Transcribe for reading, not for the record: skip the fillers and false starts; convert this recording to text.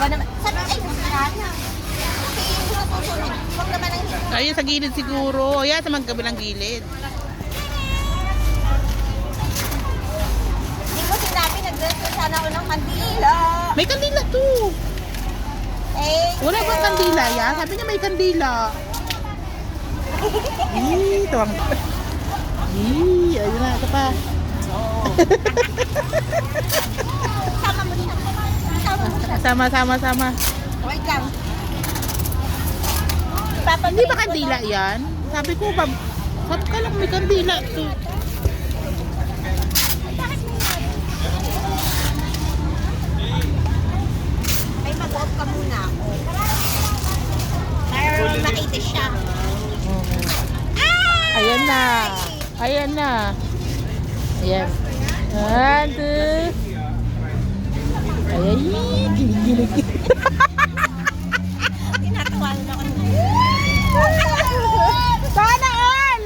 Ba naman? Sabi, ay, yan. Hindi mo susunod. Huwag naman ang hindi. Ayun sa gilid siguro. Ayan sa magkabilang gilid. Hindi ko sinabi, nag-dress ko sana ako ng kandila. May kandila to. Wala bang kandila yan? Sabi niya may kandila. Tuwang. Ayun na, ito pa. Sama mo siya. Sama mo siya. Sama. Wait lang. Hindi ba kandila yan? Sabi ko ba, sabi ka lang may kandila to. May mag-off ka muna ako. Para makita siya. Ayan na. Ayan na. Ayan. 1, 2. Ayan. Gilig-gilig. Tinatawa na ako. Sana all!